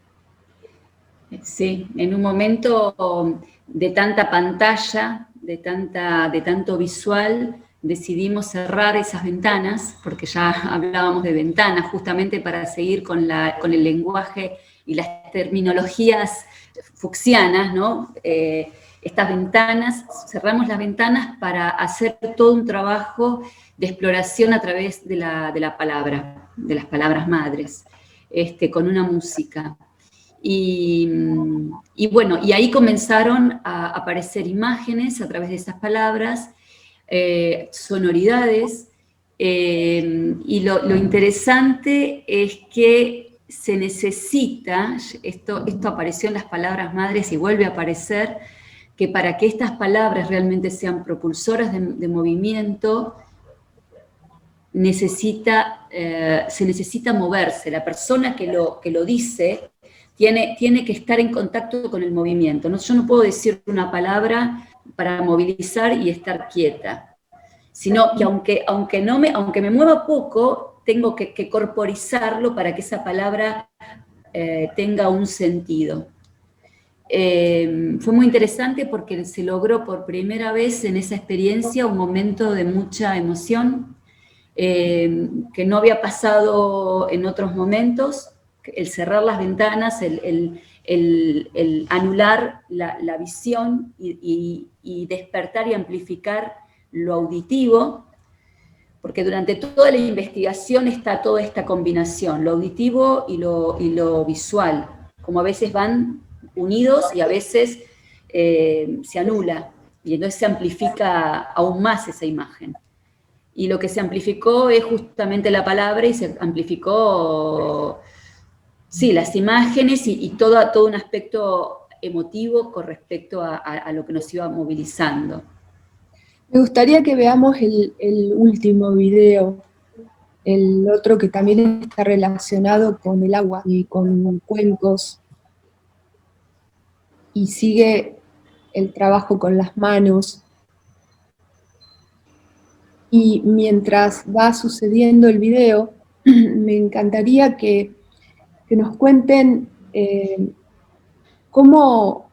Sí, en un momento de tanta pantalla, de tanto visual, decidimos cerrar esas ventanas, porque ya hablábamos de ventanas, justamente para seguir con el lenguaje y las terminologías fucsianas, ¿no? Estas ventanas, cerramos las ventanas para hacer todo un trabajo de exploración a través de la palabra, de las palabras madres, con una música. Y bueno, y ahí comenzaron a aparecer imágenes a través de esas palabras, sonoridades, y lo interesante es que se necesita, esto apareció en las palabras madres y vuelve a aparecer, que para que estas palabras realmente sean propulsoras de movimiento, se necesita moverse. La persona que lo dice tiene que estar en contacto con el movimiento. Yo no puedo decir una palabra para movilizar y estar quieta, sino que aunque me mueva poco, tengo que corporizarlo para que esa palabra tenga un sentido. Fue muy interesante porque se logró por primera vez en esa experiencia un momento de mucha emoción, que no había pasado en otros momentos, el cerrar las ventanas, el anular la visión y despertar y amplificar lo auditivo, porque durante toda la investigación está toda esta combinación, lo auditivo y lo visual, como a veces van unidos y a veces se anula, y entonces se amplifica aún más esa imagen. Y lo que se amplificó es justamente la palabra, y se amplificó, sí, las imágenes y todo un aspecto emotivo con respecto a lo que nos iba movilizando. Me gustaría que veamos el último video, el otro que también está relacionado con el agua y con cuencos, y sigue el trabajo con las manos. Y mientras va sucediendo el video, me encantaría que nos cuenten cómo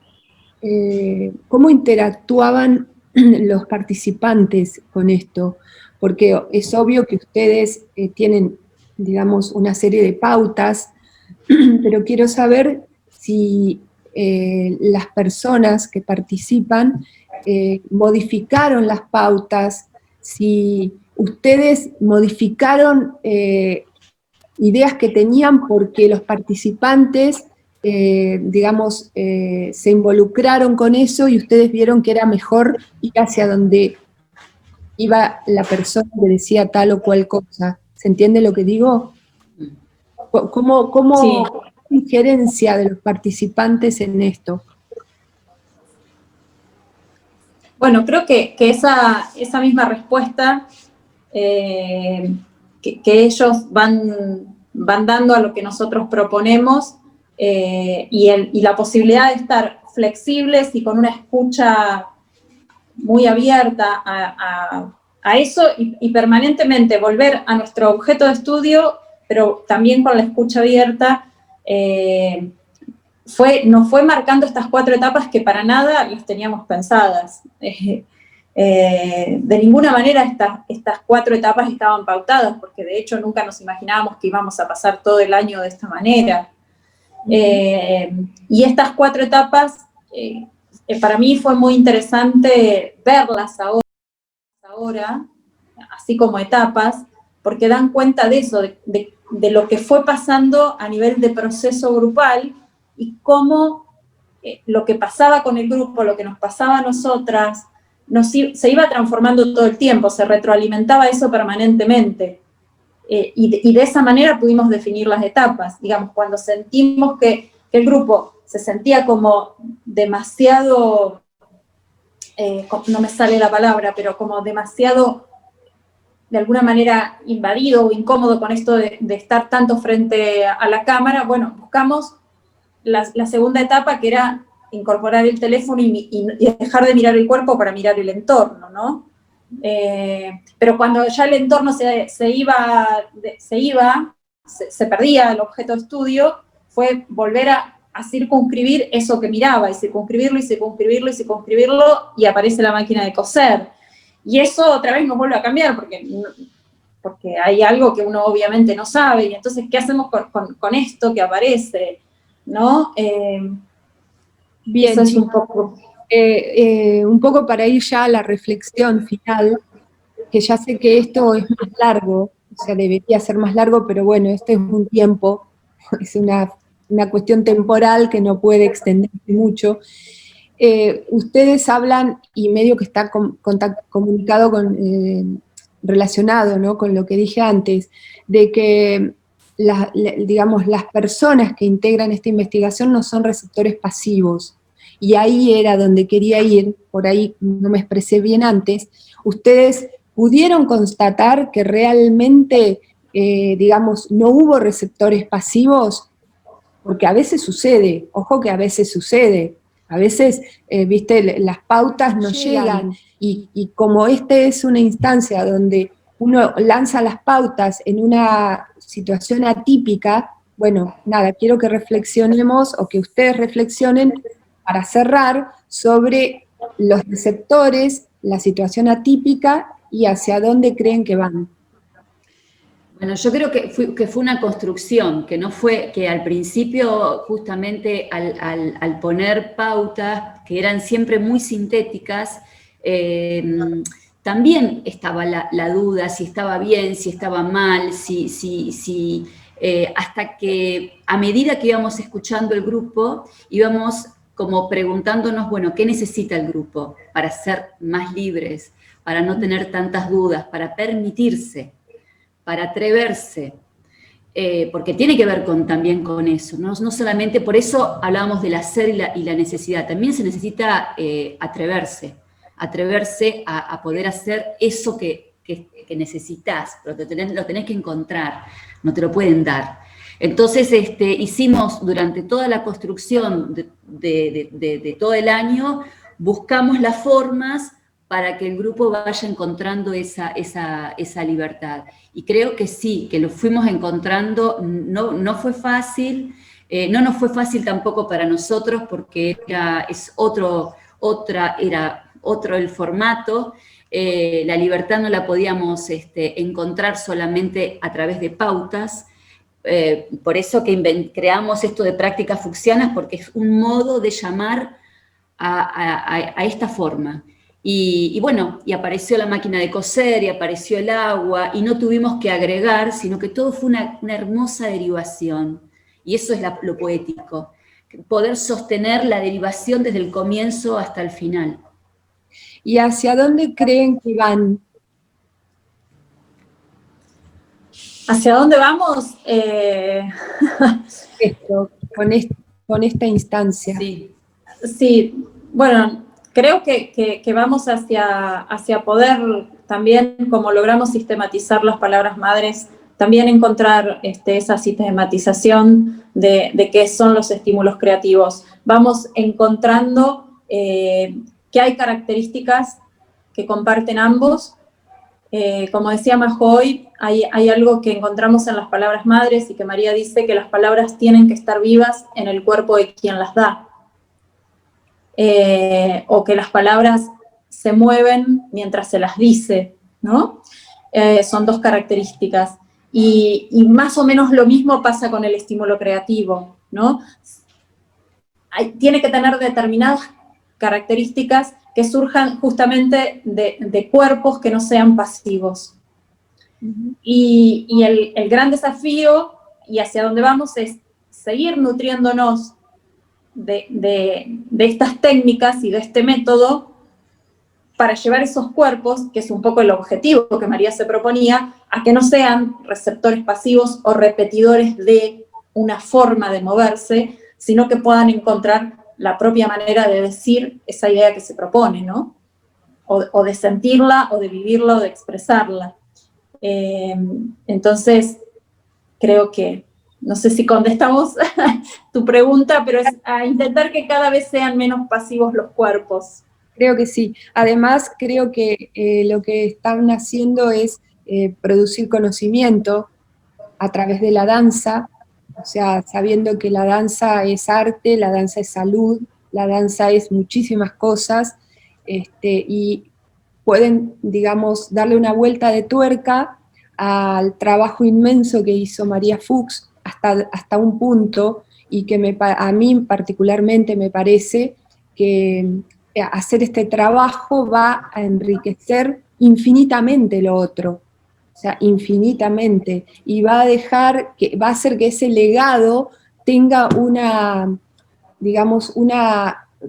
interactuaban los participantes con esto, porque es obvio que ustedes tienen, digamos, una serie de pautas, pero quiero saber si las personas que participan modificaron las pautas, si ustedes modificaron ideas que tenían porque los participantes, digamos, se involucraron con eso y ustedes vieron que era mejor ir hacia donde iba la persona que decía tal o cual cosa. ¿Se entiende lo que digo? ¿Cómo Sí. injerencia de los participantes en esto? Bueno, creo que esa misma respuesta que ellos van dando a lo que nosotros proponemos, y la posibilidad de estar flexibles y con una escucha muy abierta a eso, y permanentemente volver a nuestro objeto de estudio, pero también con la escucha abierta, nos fue marcando estas 4 etapas que para nada las teníamos pensadas. De ninguna manera estas 4 etapas estaban pautadas, porque de hecho nunca nos imaginábamos que íbamos a pasar todo el año de esta manera. Y estas 4 etapas, para mí fue muy interesante verlas ahora, así como etapas, porque dan cuenta de eso, de lo que fue pasando a nivel de proceso grupal, y cómo lo que pasaba con el grupo, lo que nos pasaba a nosotras, se iba transformando todo el tiempo, se retroalimentaba eso permanentemente. Y de esa manera pudimos definir las etapas. Digamos, cuando sentimos que el grupo se sentía como demasiado no me sale la palabra, pero como demasiado, de alguna manera, invadido o incómodo con esto de estar tanto frente a la cámara, bueno, buscamos la segunda etapa, que era incorporar el teléfono y dejar de mirar el cuerpo para mirar el entorno, ¿no? Pero cuando ya el entorno se perdía el objeto de estudio, fue volver a circunscribir eso que miraba, y circunscribirlo, y circunscribirlo, y circunscribirlo, y aparece la máquina de coser. Y eso otra vez nos vuelve a cambiar, porque hay algo que uno obviamente no sabe, y entonces, ¿qué hacemos con esto que aparece? ¿No? Bien, eso es un poco... un poco para ir ya a la reflexión final, que ya sé que esto es más largo, o sea, debería ser más largo, pero bueno, este es un tiempo, es una cuestión temporal que no puede extenderse mucho. Ustedes hablan, y medio que está comunicado relacionado, ¿no?, con lo que dije antes, de que digamos, las personas que integran esta investigación no son receptores pasivos. Y ahí era donde quería ir, por ahí no me expresé bien antes. Ustedes pudieron constatar que realmente, digamos, no hubo receptores pasivos, porque a veces sucede, ojo que a veces sucede. A veces, viste, las pautas no llegan, y como es una instancia donde uno lanza las pautas en una situación atípica, bueno, nada, quiero que reflexionemos, o que ustedes reflexionen, para cerrar, sobre los receptores, la situación atípica, y hacia dónde creen que van. Bueno, yo creo que fue una construcción, que no fue, que al principio justamente al poner pautas que eran siempre muy sintéticas, también estaba la duda si estaba bien, si estaba mal, hasta que a medida que íbamos escuchando el grupo, íbamos como preguntándonos, bueno, ¿qué necesita el grupo para ser más libres, para no tener tantas dudas, para permitirse, para atreverse? Porque tiene que ver también con eso, ¿no? No solamente, por eso hablábamos del hacer y la necesidad, también se necesita atreverse a poder hacer eso que necesitas, pero lo tenés que encontrar, no te lo pueden dar. Entonces, hicimos durante toda la construcción de todo el año, buscamos las formas para que el grupo vaya encontrando esa libertad. Y creo que sí, que lo fuimos encontrando. No fue fácil, no nos fue fácil tampoco para nosotros, porque era otro el formato. La libertad no la podíamos encontrar solamente a través de pautas. Por eso que creamos esto de prácticas fucsianas, porque es un modo de llamar a esta forma. Y bueno, y apareció la máquina de coser, y apareció el agua, y no tuvimos que agregar, sino que todo fue una hermosa derivación. Y eso es lo poético, poder sostener la derivación desde el comienzo hasta el final. ¿Y hacia dónde creen que van? ¿Hacia dónde vamos? Con esta instancia. Sí, bueno, creo que vamos hacia poder también, como logramos sistematizar las palabras madres, también encontrar esa sistematización de qué son los estímulos creativos. Vamos encontrando que hay características que comparten ambos. Como decía Majo hoy, hay algo que encontramos en las palabras madres, y que María dice que las palabras tienen que estar vivas en el cuerpo de quien las da. O que las palabras se mueven mientras se las dice, ¿no? Son dos características. Y más o menos lo mismo pasa con el estímulo creativo, ¿no? Tiene que tener determinadas características que surjan justamente de cuerpos que no sean pasivos. Y el gran desafío, y hacia dónde vamos, es seguir nutriéndonos de estas técnicas y de este método, para llevar esos cuerpos, que es un poco el objetivo que María se proponía, a que no sean receptores pasivos o repetidores de una forma de moverse, sino que puedan encontrar la propia manera de decir esa idea que se propone, ¿no? o de sentirla, o de vivirla, o de expresarla. Entonces, creo que, no sé si contestamos tu pregunta, pero es a intentar que cada vez sean menos pasivos los cuerpos. Creo que sí. Además, creo que lo que están haciendo es producir conocimiento a través de la danza, o sea, sabiendo que la danza es arte, la danza es salud, la danza es muchísimas cosas, y pueden, digamos, darle una vuelta de tuerca al trabajo inmenso que hizo María Fuchs hasta un punto, y que a mí particularmente me parece que hacer este trabajo va a enriquecer infinitamente lo otro, o sea, infinitamente, y va a hacer que ese legado tenga una, digamos,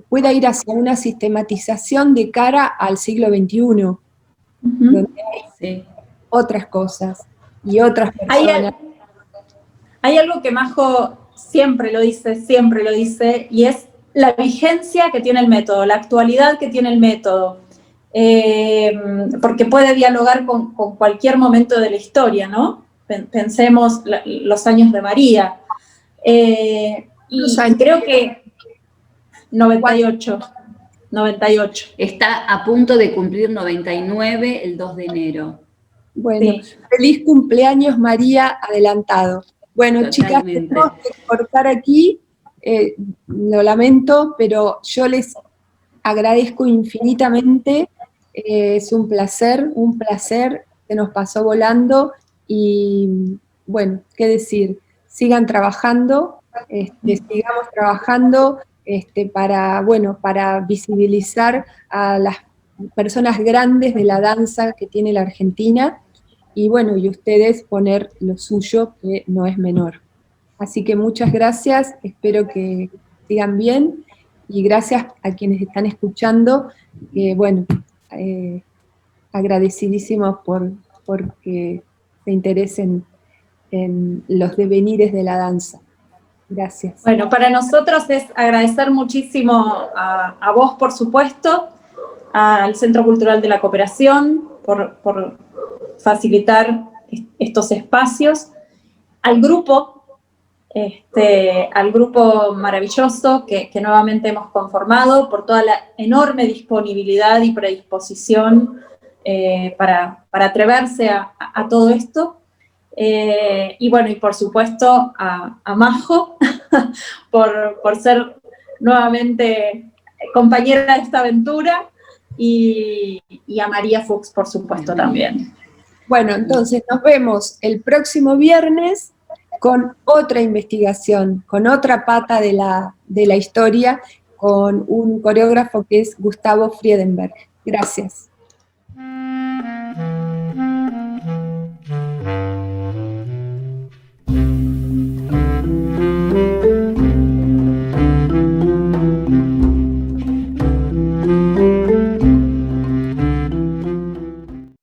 pueda ir hacia una sistematización de cara al siglo XXI, donde hay otras cosas y otras personas. Hay algo que Majo siempre lo dice, y es la vigencia que tiene el método, la actualidad que tiene el método, porque puede dialogar con cualquier momento de la historia, ¿no? Pensemos los años de María. Y creo que 98. Está a punto de cumplir 99 el 2 de enero. Bueno, sí. Feliz cumpleaños, María, adelantado. Bueno, totalmente. Chicas, tenemos que cortar aquí, lo lamento, pero yo les agradezco infinitamente, es un placer, se nos pasó volando, y bueno, qué decir, sigan trabajando, sigamos trabajando para visibilizar a las personas grandes de la danza que tiene la Argentina, y bueno, y ustedes poner lo suyo, que no es menor. Así que muchas gracias, espero que sigan bien, y gracias a quienes están escuchando, que bueno, agradecidísimos porque se interesen en los devenires de la danza. Gracias. Bueno, para nosotros es agradecer muchísimo a vos, por supuesto, al Centro Cultural de la Cooperación, por facilitar estos espacios, al grupo maravilloso que nuevamente hemos conformado, por toda la enorme disponibilidad y predisposición para atreverse a todo esto. Y bueno, y por supuesto a Majo por ser nuevamente compañera de esta aventura, y a María Fuchs, por supuesto, también. Bueno, entonces nos vemos el próximo viernes con otra investigación, con otra pata de la historia, con un coreógrafo que es Gustavo Friedenberg. Gracias.